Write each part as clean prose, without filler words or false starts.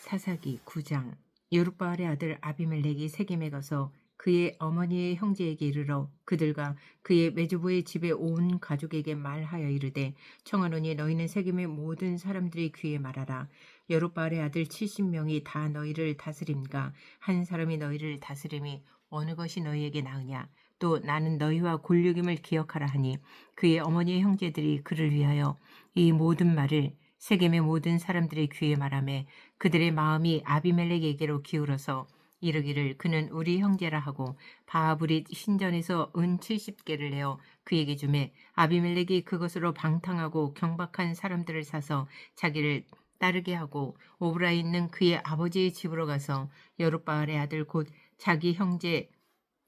사사기 9장. 여룹바알의 아들 아비멜렉이 세겜에 가서 그의 어머니의 형제에게 이르러 그들과 그의 매주부의 집에 온 가족에게 말하여 이르되, 청하노니 너희는 세겜의 모든 사람들의 귀에 말하라. 여룹바알의 아들 70명이 다 너희를 다스림과 한 사람이 너희를 다스림이 어느 것이 너희에게 나으냐. 또 나는 너희와 골육임을 기억하라 하니, 그의 어머니의 형제들이 그를 위하여 이 모든 말을 세겜의 모든 사람들의 귀에 말하매, 그들의 마음이 아비멜렉에게로 기울어서 이르기를 그는 우리 형제라 하고, 바하불이 신전에서 은 70개를 내어 그에게 주매, 아비멜렉이 그것으로 방탕하고 경박한 사람들을 사서 자기를 따르게 하고 오브라에 있는 그의 아버지의 집으로 가서 여룹바알의 아들 곧 자기 형제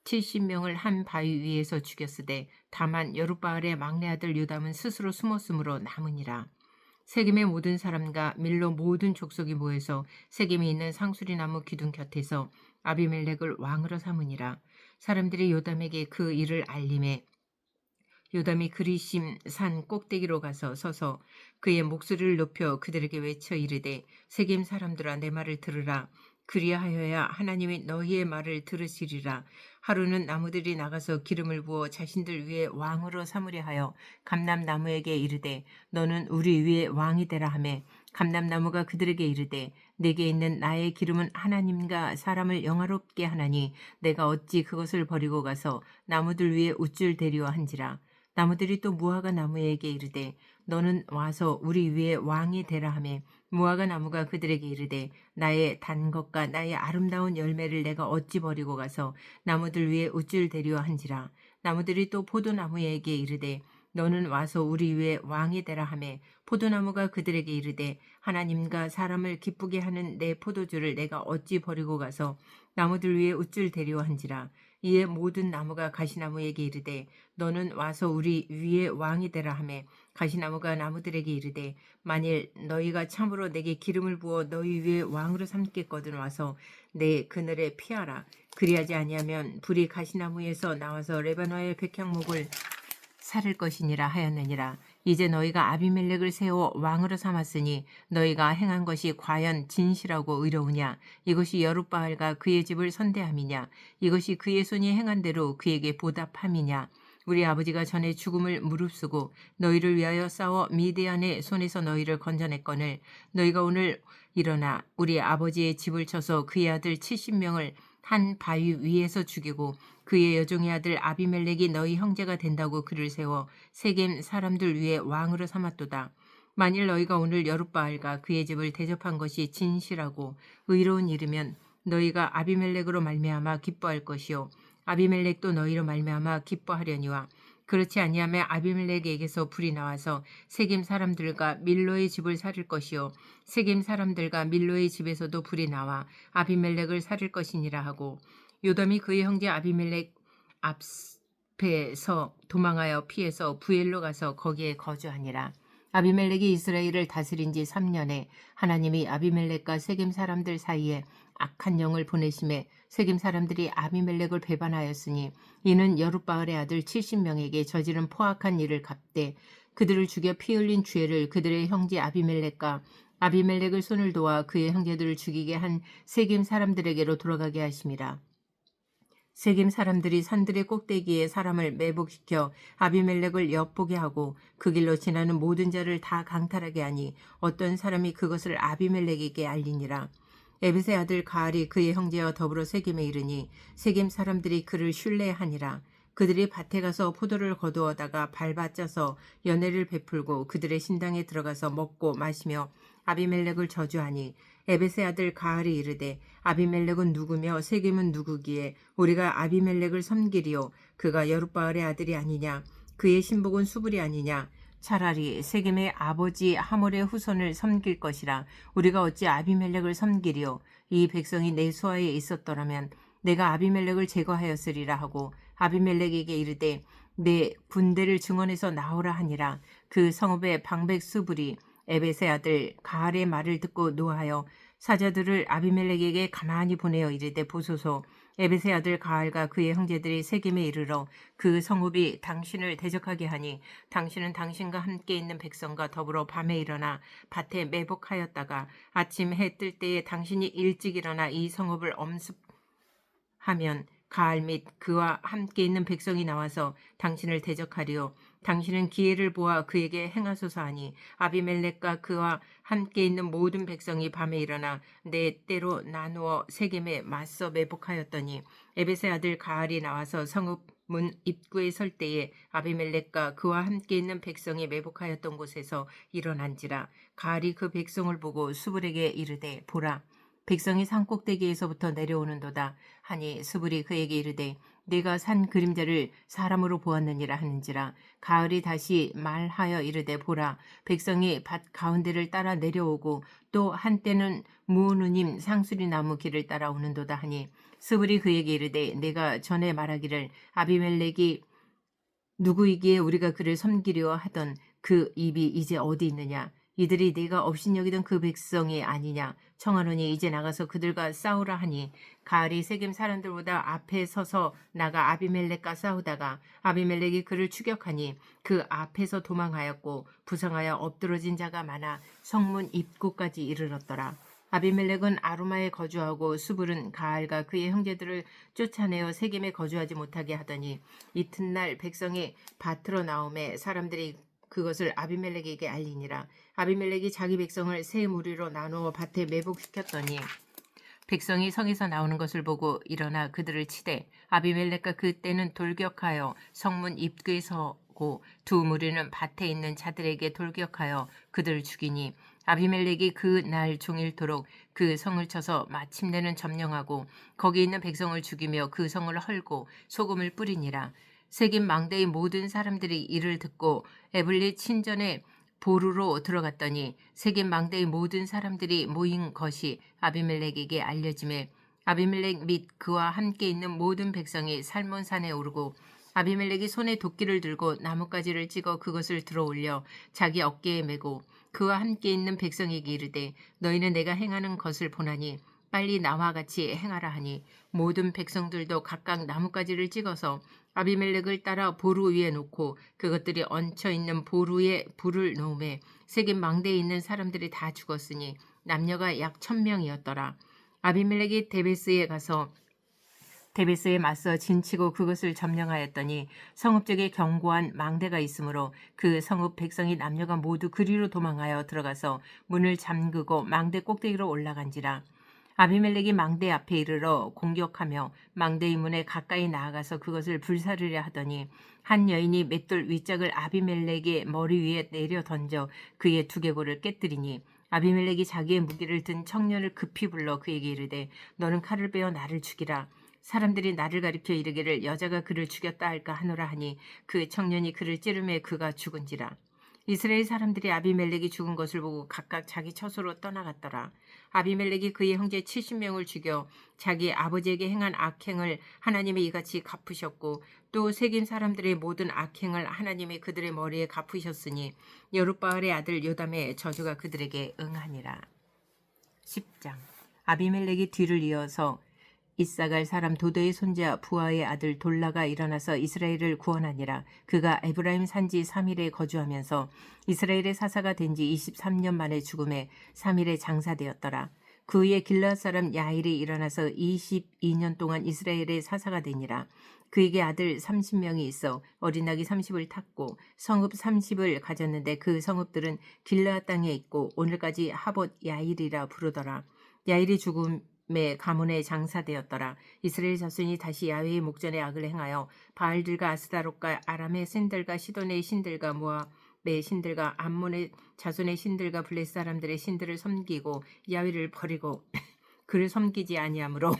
70명을 한 바위 위에서 죽였으되, 다만 여룹바알의 막내 아들 요담은 스스로 숨었으므로 남으니라. 세겜의 모든 사람과 밀로 모든 족속이 모여서 세겜에 있는 상수리나무 기둥 곁에서 아비멜렉을 왕으로 삼으니라. 사람들이 요담에게 그 일을 알림해 요담이 그리심 산 꼭대기로 가서 서서 그의 목소리를 높여 그들에게 외쳐 이르되, 세겜 사람들아, 내 말을 들으라. 그리하여야 하나님이 너희의 말을 들으시리라. 하루는 나무들이 나가서 기름을 부어 자신들 위에 왕으로 삼으려 하여 감람나무에게 이르되, 너는 우리 위에 왕이 되라 하매, 감람나무가 그들에게 이르되, 내게 있는 나의 기름은 하나님과 사람을 영화롭게 하나니 내가 어찌 그것을 버리고 가서 나무들 위에 우쭐 대리와 한지라. 나무들이 또 무화과 나무에게 이르되, 너는 와서 우리 위에 왕이 되라 하매, 무화과 나무가 그들에게 이르되, 나의 단 것과 나의 아름다운 열매를 내가 어찌 버리고 가서 나무들 위에 우쭐 대리와 한지라. 나무들이 또 포도나무에게 이르되, 너는 와서 우리 위에 왕이 되라 하매, 포도나무가 그들에게 이르되, 하나님과 사람을 기쁘게 하는 내 포도주를 내가 어찌 버리고 가서 나무들 위에 우쭐 대리와 한지라. 이에 모든 나무가 가시나무에게 이르되, 너는 와서 우리 위에 왕이 되라 하매, 가시나무가 나무들에게 이르되, 만일 너희가 참으로 내게 기름을 부어 너희 위에 왕으로 삼겠거든 와서 내 그늘에 피하라. 그리하지 아니하면 불이 가시나무에서 나와서 레바논의 백향목을 살을 것이니라 하였느니라. 이제 너희가 아비멜렉을 세워 왕으로 삼았으니 너희가 행한 것이 과연 진실하고 의로우냐? 이것이 여룹바알과 그의 집을 선대함이냐? 이것이 그의 손이 행한 대로 그에게 보답함이냐? 우리 아버지가 전에 죽음을 무릅쓰고 너희를 위하여 싸워 미디안의 손에서 너희를 건져냈거늘, 너희가 오늘 일어나 우리 아버지의 집을 쳐서 그의 아들 70명을 한 바위 위에서 죽이고 그의 여종의 아들 아비멜렉이 너희 형제가 된다고 그를 세워 세겜 사람들 위에 왕으로 삼았도다. 만일 너희가 오늘 여룹바알과 그의 집을 대접한 것이 진실하고 의로운 일이면 너희가 아비멜렉으로 말미암아 기뻐할 것이요, 아비멜렉도 너희로 말미암아 기뻐하려니와, 그렇지 아니하면 아비멜렉에게서 불이 나와서 세겜 사람들과 밀로의 집을 살릴 것이요, 세겜 사람들과 밀로의 집에서도 불이 나와 아비멜렉을 살릴 것이니라 하고, 요담이 그의 형제 아비멜렉 앞에서 도망하여 피해서 부엘로 가서 거기에 거주하니라. 아비멜렉이 이스라엘을 다스린 지 3년에 하나님이 아비멜렉과 세겜 사람들 사이에 악한 영을 보내심에 세겜 사람들이 아비멜렉을 배반하였으니, 이는 여룹바알의 아들 70명에게 저지른 포악한 일을 갚되 그들을 죽여 피 흘린 죄를 그들의 형제 아비멜렉과 아비멜렉을 손을 도와 그의 형제들을 죽이게 한 세겜 사람들에게로 돌아가게 하심이라. 세겜 사람들이 산들의 꼭대기에 사람을 매복시켜 아비멜렉을 엿보게 하고 그 길로 지나는 모든 자를 다 강탈하게 하니 어떤 사람이 그것을 아비멜렉에게 알리니라. 에벳의 아들 가알이 그의 형제와 더불어 세겜에 이르니 세겜 사람들이 그를 슐레하니라. 그들이 밭에 가서 포도를 거두어다가 밟아 쪄서 연회를 베풀고 그들의 신당에 들어가서 먹고 마시며 아비멜렉을 저주하니, 에벳의 아들 가알이 이르되, 아비멜렉은 누구며 세겜은 누구기에 우리가 아비멜렉을 섬기리요? 그가 여룹바알의 아들이 아니냐? 그의 신복은 수불이 아니냐? 차라리 세겜의 아버지 하몰의 후손을 섬길 것이라. 우리가 어찌 아비멜렉을 섬기리요? 이 백성이 내 수하에 있었더라면 내가 아비멜렉을 제거하였으리라 하고 아비멜렉에게 이르되, 내 군대를 증원해서 나오라 하니라. 그 성읍의 방백 수불이 에벳의 아들 가알의 말을 듣고 노하여 사자들을 아비멜렉에게 가만히 보내어 이르되 보소서 에벳의 아들 가알과 그의 형제들이 세겜에 이르러 그 성읍이 당신을 대적하게 하니 당신은 당신과 함께 있는 백성과 더불어 밤에 일어나 밭에 매복하였다가 아침 해 뜰 때에 당신이 일찍 일어나 이 성읍을 엄습하면 가알 및 그와 함께 있는 백성이 나와서 당신을 대적하리요 당신은 기회를 보아 그에게 행하소서 하니 아비멜렉과 그와 함께 있는 모든 백성이 밤에 일어나 네 때로 나누어 세겜에 맞서 매복하였더니 에벳의 아들 가알이 나와서 성읍 문 입구에 설 때에 아비멜렉과 그와 함께 있는 백성이 매복하였던 곳에서 일어난지라 가알이 그 백성을 보고 수불에게 이르되 보라 백성이 산꼭대기에서부터 내려오는도다 하니 수불이 그에게 이르되 내가 산 그림자를 사람으로 보았느니라 하는지라 가을이 다시 말하여 이르되 보라 백성이 밭 가운데를 따라 내려오고 또 한때는 무누님 상수리 나무 길을 따라 오는도다 하니 스불이 그에게 이르되 내가 전에 말하기를 아비멜렉이 누구이기에 우리가 그를 섬기려 하던 그 입이 이제 어디 있느냐 이들이 네가 업신여기던 그 백성이 아니냐 청하노니 이제 나가서 그들과 싸우라 하니 가알이 세겜 사람들보다 앞에 서서 나가 아비멜렉과 싸우다가 아비멜렉이 그를 추격하니 그 앞에서 도망하였고 부상하여 엎드러진 자가 많아 성문 입구까지 이르렀더라. 아비멜렉은 아루마에 거주하고 수불은 가알과 그의 형제들을 쫓아내어 세겜에 거주하지 못하게 하더니 이튿날 백성이 밭으로 나오매 사람들이 그것을 아비멜렉에게 알리니라. 아비멜렉이 자기 백성을 세 무리로 나누어 밭에 매복시켰더니 백성이 성에서 나오는 것을 보고 일어나 그들을 치되 아비멜렉과 그때는 돌격하여 성문 입구에 서고 두 무리는 밭에 있는 자들에게 돌격하여 그들을 죽이니 아비멜렉이 그 날 종일토록 그 성을 쳐서 마침내는 점령하고 거기 있는 백성을 죽이며 그 성을 헐고 소금을 뿌리니라. 세겜 망대의 모든 사람들이 이를 듣고 에블리 친전에 보루로 들어갔더니 세겜 망대의 모든 사람들이 모인 것이 아비멜렉에게 알려지매 아비멜렉 및 그와 함께 있는 모든 백성이 살몬산에 오르고 아비멜렉이 손에 도끼를 들고 나뭇가지를 찍어 그것을 들어올려 자기 어깨에 메고 그와 함께 있는 백성에게 이르되 너희는 내가 행하는 것을 보나니 빨리 나와 같이 행하라 하니 모든 백성들도 각각 나뭇가지를 찍어서 아비멜렉을 따라 보루 위에 놓고 그것들이 얹혀 있는 보루에 불을 놓음에 세겜 망대에 있는 사람들이 다 죽었으니 남녀가 약 1000명이었더라. 아비멜렉이 데베스에 가서 데베스에 맞서 진치고 그것을 점령하였더니 성읍 쪽에 견고한 망대가 있으므로 그 성읍 백성이 남녀가 모두 그리로 도망하여 들어가서 문을 잠그고 망대 꼭대기로 올라간지라. 아비멜렉이 망대 앞에 이르러 공격하며 망대의 문에 가까이 나아가서 그것을 불사르려 하더니 한 여인이 맷돌 윗짝을 아비멜렉의 머리 위에 내려 던져 그의 두개골을 깨뜨리니 아비멜렉이 자기의 무기를 든 청년을 급히 불러 그에게 이르되 너는 칼을 빼어 나를 죽이라. 사람들이 나를 가리켜 이르기를 여자가 그를 죽였다 할까 하노라 하니 그 청년이 그를 찌르매 그가 죽은지라. 이스라엘 사람들이 아비멜렉이 죽은 것을 보고 각각 자기 처소로 떠나갔더라. 아비멜렉이 그의 형제 70명을 죽여 자기 아버지에게 행한 악행을 하나님이 이같이 갚으셨고 또 세겜 사람들의 모든 악행을 하나님이 그들의 머리에 갚으셨으니 여룻바알의 아들 요담의 저주가 그들에게 응하니라. 10장 아비멜렉이 뒤를 이어서 이사갈 사람 도도의 손자 부하의 아들 돌라가 일어나서 이스라엘을 구원하니라. 그가 에브라임 산지 3일에 거주하면서 이스라엘의 사사가 된 지 23년 만에 죽음에 3일에 장사되었더라. 그 후에 길르앗 사람 야일이 일어나서 22년 동안 이스라엘의 사사가 되니라. 그에게 아들 30명이 있어 어린 낙이 30을 탔고 성읍 30을 가졌는데 그 성읍들은 길르앗 땅에 있고 오늘까지 하봇 야일이라 부르더라. 야일이 죽음에 가문에 장사되었더라. 이스라엘 자손이 다시 야훼의 목전에 악을 행하여 바알들과 아스다롯과 아람의 신들과 시돈의 신들과 모압의 신들과 암몬의 자손의 신들과 블레스 사람들의 신들을 섬기고 야훼를 버리고 그를 섬기지 아니하므로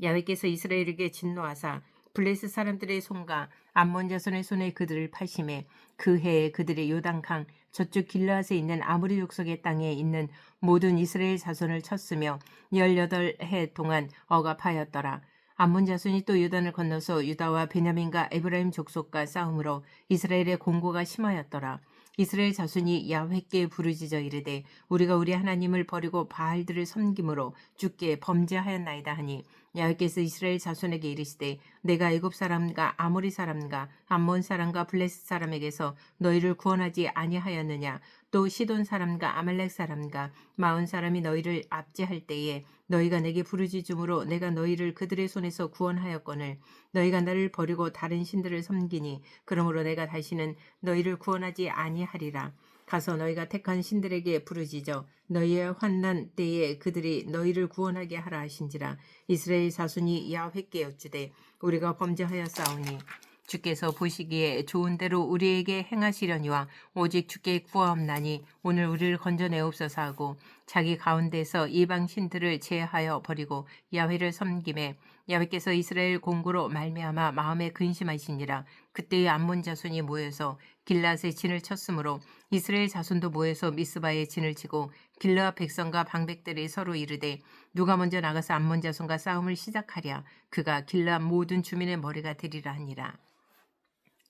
야훼께서 이스라엘에게 진노하사 블레스 사람들의 손과 암몬 자손의 손에 그들을 팔심에 그 해에 그들의 요단강 저쪽 길르앗에 있는 아모리 족속의 땅에 있는 모든 이스라엘 자손을 쳤으며 18해 동안 억압하였더라. 암몬 자손이 또 요단을 건너서 유다와 베냐민과 에브라임 족속과 싸움으로 이스라엘의 공고가 심하였더라. 이스라엘 자손이 야훼께 부르짖어 이르되 우리가 우리 하나님을 버리고 바알들을 섬김으로 주께 범죄하였나이다 하니 야훼께서 이스라엘 자손에게 이르시되 내가 애굽 사람과 아모리 사람과 암몬 사람과 블레셋 사람에게서 너희를 구원하지 아니하였느냐. 또 시돈 사람과 아말렉 사람과 마온 사람이 너희를 압제할 때에 너희가 내게 부르짖음으로 내가 너희를 그들의 손에서 구원하였거늘 너희가 나를 버리고 다른 신들을 섬기니 그러므로 내가 다시는 너희를 구원하지 아니하리라. 가서 너희가 택한 신들에게 부르짖어 너희의 환난 때에 그들이 너희를 구원하게 하라 하신지라. 이스라엘 자손이 야훼께 여쭈되 우리가 범죄하였사오니 주께서 보시기에 좋은 대로 우리에게 행하시려니와 오직 주께 구하옵나니 오늘 우리를 건져내옵소서 하고 자기 가운데서 이방 신들을 제하여 버리고 야훼를 섬김에 야훼께서 이스라엘 공고로 말미암아 마음에 근심하시니라. 그때의 암몬 자손이 모여서 길앗에 진을 쳤으므로 이스라엘 자손도 모여서 미스바에 진을 치고 길르앗 백성과 방백들이 서로 이르되 누가 먼저 나가서 암몬 자손과 싸움을 시작하랴. 그가 길르앗 모든 주민의 머리가 되리라 하니라.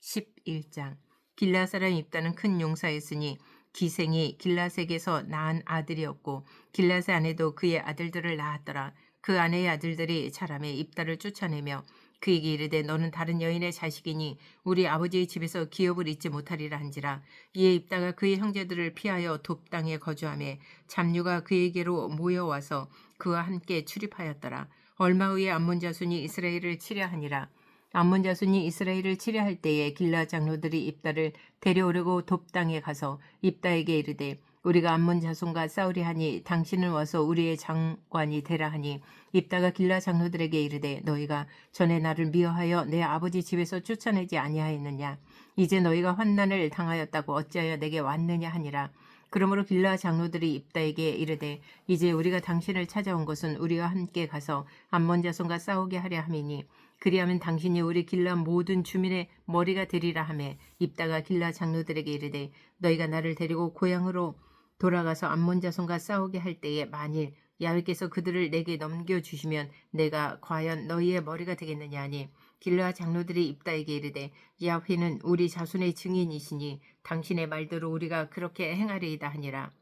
11장 길르앗 사람 입다는 큰 용사였으니 기생이 길르앗에게서 낳은 아들이었고 길르앗의 아내도 그의 아들들을 낳았더라. 그 아내의 아들들이 자라매 입다를 쫓아내며 그에게 이르되 너는 다른 여인의 자식이니 우리 아버지의 집에서 기업을 잊지 못하리라 한지라. 이에 입다가 그의 형제들을 피하여 돕 땅에 거주하며 잡류가 그에게로 모여와서 그와 함께 출입하였더라. 얼마 후에 암몬 자손이 이스라엘을 치려하니라. 암몬 자손이 이스라엘을 치려할 때에 길르앗 장로들이 입다를 데려오려고 돕 땅에 가서 입다에게 이르되 우리가 암몬 자손과 싸우리 하니 당신은 와서 우리의 장관이 되라 하니 입다가 길르앗 장로들에게 이르되 너희가 전에 나를 미워하여 내 아버지 집에서 쫓아내지 아니하였느냐. 이제 너희가 환난을 당하였다고 어찌하여 내게 왔느냐 하니라. 그러므로 길르앗 장로들이 입다에게 이르되 이제 우리가 당신을 찾아온 것은 우리와 함께 가서 암몬 자손과 싸우게 하려 함이니 그리하면 당신이 우리 길르앗 모든 주민의 머리가 되리라 하며 입다가 길르앗 장로들에게 이르되 너희가 나를 데리고 고향으로 돌아가서 암몬 자손과 싸우게 할 때에 만일 야훼께서 그들을 내게 넘겨주시면 내가 과연 너희의 머리가 되겠느냐 하니 길르앗 장로들이 입다에게 이르되 야훼는 우리 자손의 증인이시니 당신의 말대로 우리가 그렇게 행하리이다 하니라.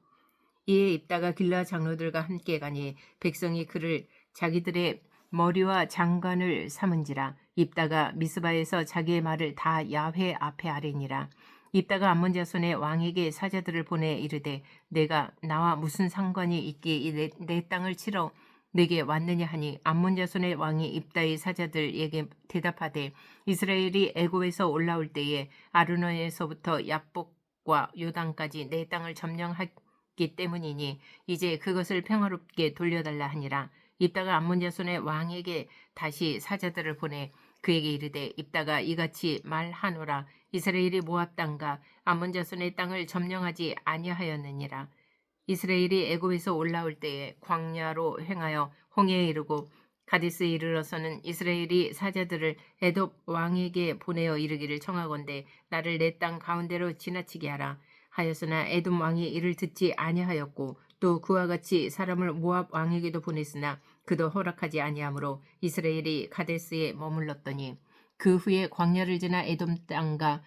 이에 입다가 길르앗 장로들과 함께 가니 백성이 그를 자기들의 머리와 장관을 삼은지라. 입다가 미스바에서 자기의 말을 다 야훼 앞에 아뢰니라. 입다가 암몬 자손의 왕에게 사자들을 보내 이르되 내가 나와 무슨 상관이 있기에 내 땅을 치러 내게 왔느냐 하니 암몬 자손의 왕이 입다의 사자들에게 대답하되 이스라엘이 애굽에서 올라올 때에 아르논에서부터 야복과 요단까지 내 땅을 점령했기 때문이니 이제 그것을 평화롭게 돌려달라 하니라. 입다가 암몬 자손의 왕에게 다시 사자들을 보내 그에게 이르되 입다가 이같이 말하노라. 이스라엘이 모압 땅과 암몬 자손의 땅을 점령하지 아니하였느니라. 이스라엘이 애굽에서 올라올 때에 광야로 행하여 홍해에 이르고 가데스에 이르러서는 이스라엘이 사자들을 에돔 왕에게 보내어 이르기를 청하건대 나를 내 땅 가운데로 지나치게 하라 하였으나 에돔 왕이 이를 듣지 아니하였고 또 그와 같이 사람을 모압 왕에게도 보냈으나 그도 허락하지 아니하므로 이스라엘이 가데스에 머물렀더니 그 후에 광야를 지나 에돔 땅과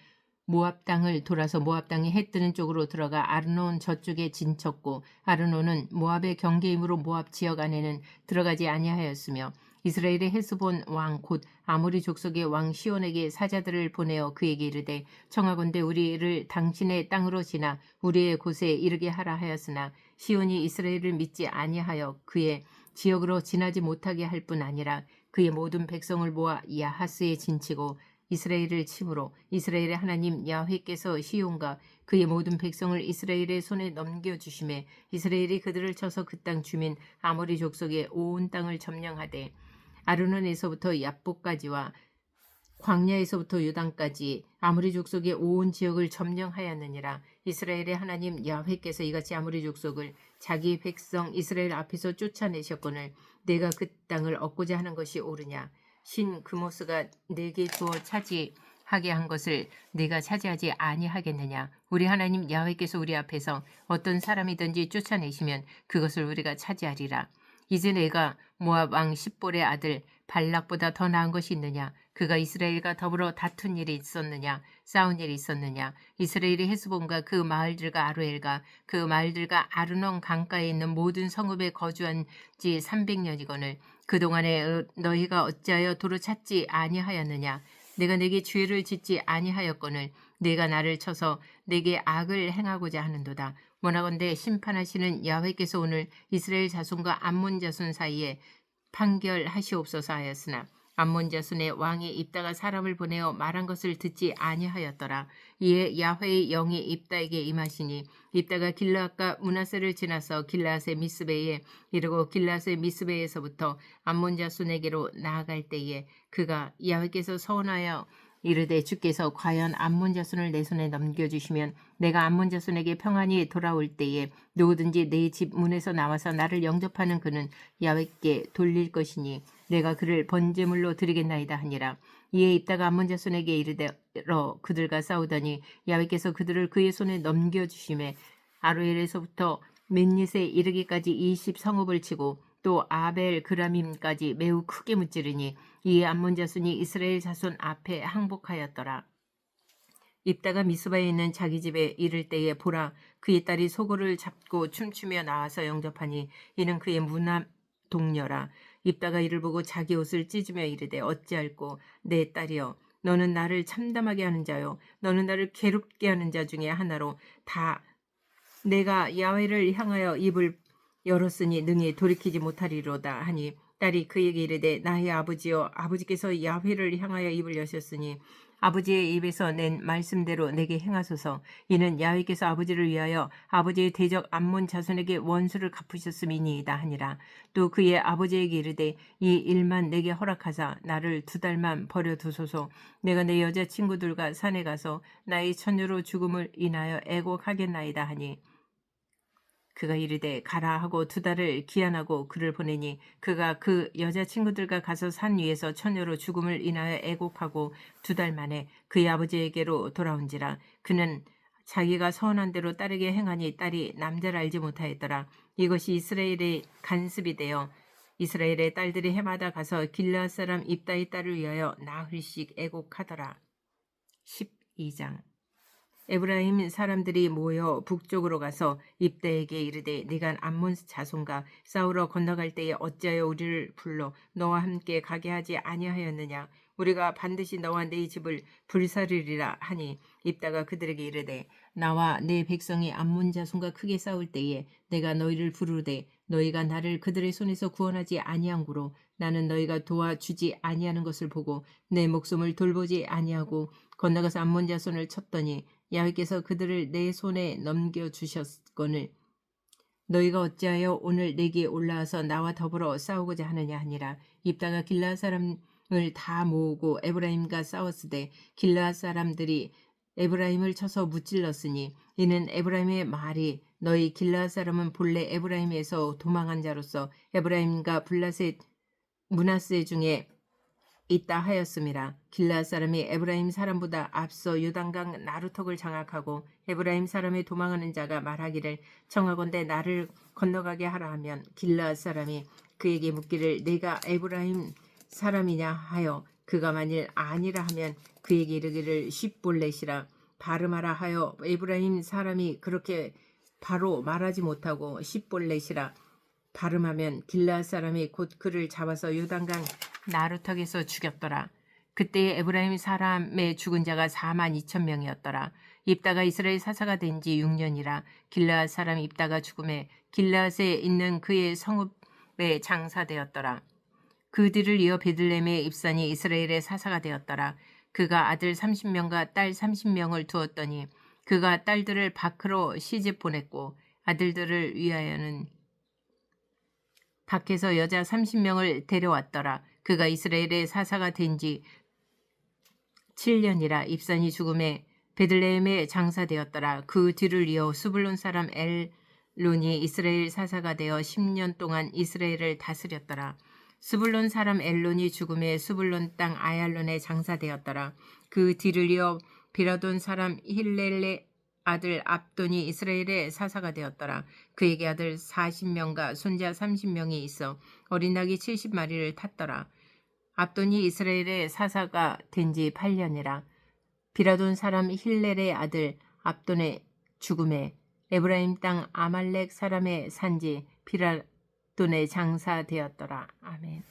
모압 땅을 돌아서 모압 땅이 해 뜨는 쪽으로 들어가 아르논 저쪽에 진쳤고 아르논은 모압의 경계이므로 모압 지역 안에는 들어가지 아니하였으며 이스라엘의 헤스본 왕 곧 아모리 족속의 왕 시온에게 사자들을 보내어 그에게 이르되 청하건대 우리를 당신의 땅으로 지나 우리의 곳에 이르게 하라 하였으나 시온이 이스라엘을 믿지 아니하여 그의 지역으로 지나지 못하게 할 뿐 아니라 그의 모든 백성을 모아 야하스에 진치고 이스라엘을 침으로 이스라엘의 하나님 야훼께서 시온과 그의 모든 백성을 이스라엘의 손에 넘겨주심에 이스라엘이 그들을 쳐서 그 땅 주민 아모리 족속의 온 땅을 점령하되 아르논에서부터 야복까지와 광야에서부터 요단까지 아모리 족속의 온 지역을 점령하였느니라. 이스라엘의 하나님 야훼께서 이같이 아모리 족속을 자기 백성 이스라엘 앞에서 쫓아내셨거늘 내가 그 땅을 얻고자 하는 것이 옳으냐. 신 그모스가 내게 주어 차지하게 한 것을 네가 차지하지 아니하겠느냐. 우리 하나님 야훼께서 우리 앞에서 어떤 사람이든지 쫓아내시면 그것을 우리가 차지하리라. 이제 내가 모압 왕 십볼의 아들 발락보다 더 나은 것이 있느냐. 그가 이스라엘과 더불어 다툰 일이 있었느냐 싸운 일이 있었느냐. 이스라엘이 헤스본과 그 마을들과 아로엘과 그 마을들과 아르논 강가에 있는 모든 성읍에 거주한 지 300년이거늘 그동안에 너희가 어찌하여 도로 찾지 아니하였느냐. 내가 내게 죄를 짓지 아니하였거늘 내가 나를 쳐서 내게 악을 행하고자 하는도다. 원하건대 심판하시는 야훼께서 오늘 이스라엘 자손과 암몬 자손 사이에 판결하시옵소서 하였으나 암몬 자손의 왕이 입다가 사람을 보내어 말한 것을 듣지 아니하였더라. 이에 야훼의 영이 입다에게 임하시니 입다가 길르앗과 므낫세를 지나서 길르앗의 미스베에 이르고 길르앗의 미스베에서부터 암몬 자손에게로 나아갈 때에 그가 야훼께서 서원하여 이르되 주께서 과연 암몬 자손을 내 손에 넘겨주시면 내가 암몬 자손에게 평안히 돌아올 때에 누구든지 내 집 문에서 나와서 나를 영접하는 그는 야훼께 돌릴 것이니 내가 그를 번제물로 드리겠나이다 하니라. 이에 입다가 암몬 자손에게 이르러 그들과 싸우더니 야훼께서 그들을 그의 손에 넘겨주심에 아로엘에서부터 멘닛에 이르기까지 20성읍을 치고 또 아벨 그라밈까지 매우 크게 무찌르니 이에 암몬 자손이 이스라엘 자손 앞에 항복하였더라. 입다가 미스바에 있는 자기 집에 이를 때에 보라 그의 딸이 소고를 잡고 춤추며 나와서 영접하니 이는 그의 문화 동료라. 입다가 이를 보고 자기 옷을 찢으며 이르되 어찌할꼬 내 딸이여 너는 나를 참담하게 하는 자요 너는 나를 괴롭게 하는 자 중에 하나로 다 내가 야훼를 향하여 입을 열었으니 능히 돌이키지 못하리로다 하니 딸이 그에게 이르되 나의 아버지여 아버지께서 야훼를 향하여 입을 여셨으니 아버지의 입에서 낸 말씀대로 내게 행하소서. 이는 야훼께서 아버지를 위하여 아버지의 대적 암몬 자손에게 원수를 갚으셨음이니이다 하니라. 또 그의 아버지에게 이르되 이 일만 내게 허락하사 나를 2달만 버려두소서. 내가 내 여자친구들과 산에 가서 나의 처녀로 죽음을 인하여 애곡하겠나이다 하니 그가 이르되 가라 하고 2달을 기한하고 그를 보내니 그가 그 여자친구들과 가서 산 위에서 처녀로 죽음을 인하여 애곡하고 2달 만에 그의 아버지에게로 돌아온지라. 그는 자기가 서원한 대로 딸에게 행하니 딸이 남자를 알지 못하였더라. 이것이 이스라엘의 간습이 되어 이스라엘의 딸들이 해마다 가서 길르앗 사람 입다의 딸을 위하여 나흘씩 애곡하더라. 12장 에브라임 사람들이 모여 북쪽으로 가서 입다에게 이르되 네가 암몬 자손과 싸우러 건너갈 때에 어찌하여 우리를 불러 너와 함께 가게 하지 아니하였느냐. 우리가 반드시 너와 네 집을 불사르리라 하니 입다가 그들에게 이르되 나와 내 백성이 암몬 자손과 크게 싸울 때에 내가 너희를 부르되 너희가 나를 그들의 손에서 구원하지 아니한고로 나는 너희가 도와주지 아니하는 것을 보고 내 목숨을 돌보지 아니하고 건너가서 암몬 자손을 쳤더니 야훼께서 그들을 내 손에 넘겨주셨거늘 너희가 어찌하여 오늘 내게 올라와서 나와 더불어 싸우고자 하느냐 하니라. 입다가 길르앗 사람을 다 모으고 에브라임과 싸웠으되 길르앗 사람들이 에브라임을 쳐서 무찔렀으니 이는 에브라임의 말이 너희 길르앗 사람은 본래 에브라임에서 도망한 자로서 에브라임과 블라셋 므낫세 중에 있다 하였음이라. 길르앗 사람이 에브라임 사람보다 앞서 요단강 나루턱을 장악하고 에브라임 사람의 도망하는 자가 말하기를 청하건대 나를 건너가게 하라 하면 길르앗 사람이 그에게 묻기를 내가 에브라임 사람이냐 하여 그가 만일 아니라 하면 그에게 이르기를 십볼렛이라 발음하라 하여 에브라임 사람이 그렇게 바로 말하지 못하고 십볼렛이라 발음하면 길르앗 사람이 곧 그를 잡아서 요단강 나루턱에서 죽였더라. 그때에 에브라임 사람의 죽은 자가 42,000명이었더라. 입다가 이스라엘 사사가 된 지 6년이라 길르앗 사람 입다가 죽음에 길르앗에 있는 그의 성읍에 장사되었더라. 그 뒤를 이어 베들레헴의 입산이 이스라엘의 사사가 되었더라. 그가 아들 30명과 딸 30명을 두었더니 그가 딸들을 밖으로 시집 보냈고 아들들을 위하여는 밖에서 여자 30명을 데려왔더라. 그가 이스라엘의 사사가 된 지 7년이라 입산이 죽음에 베들레헴에 장사되었더라. 그 뒤를 이어 수불론 사람 엘론이 이스라엘 사사가 되어 10년 동안 이스라엘을 다스렸더라. 수불론 사람 엘론이 죽음에 수불론 땅 아얄론에 장사되었더라. 그 뒤를 이어 비라돈 사람 힐렐의 아들 압돈이 이스라엘의 사사가 되었더라. 그에게 아들 40명과 손자 30명이 있어 어린 낙이 70마리를 탔더라. 압돈이 이스라엘의 사사가 된 지 8년이라. 비라돈 사람 힐렐의 아들 압돈의 죽음에 에브라임 땅 아말렉 사람의 산지 비라돈의 장사되었더라. 아멘.